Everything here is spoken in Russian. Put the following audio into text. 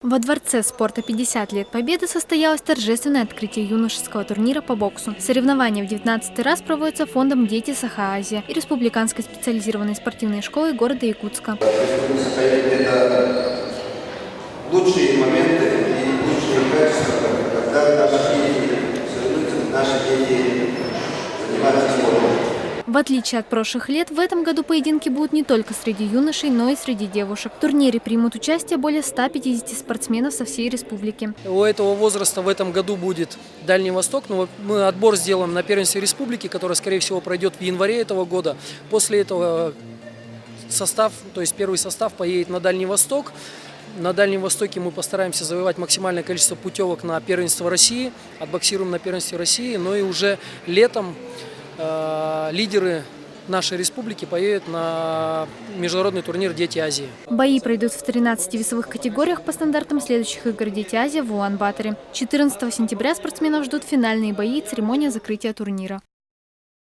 Во Дворце спорта 50 лет Победы состоялось торжественное открытие юношеского турнира по боксу. Соревнования в 19-й раз проводятся фондом «Дети Саха-Азия» и Республиканской специализированной спортивной школой города Якутска. Это лучшие моменты и лучшие качества, когда наши дети занимаются спортом. В отличие от прошлых лет, в этом году поединки будут не только среди юношей, но и среди девушек. В турнире примут участие более 150 спортсменов со всей республики. У этого возраста в этом году будет Дальний Восток. Но мы отбор сделаем на первенстве республики, которое, скорее всего, пройдет в январе этого года. После этого состав, то есть первый состав поедет на Дальний Восток. На Дальнем Востоке мы постараемся завоевать максимальное количество путевок на первенство России. Отбоксируем на первенстве России. Но и уже летом лидеры нашей республики поедут на международный турнир «Дети Азии». Бои пройдут в 13 весовых категориях по стандартам следующих игр «Дети Азии» в Улан-Баторе. 14 сентября спортсменов ждут финальные бои и церемония закрытия турнира.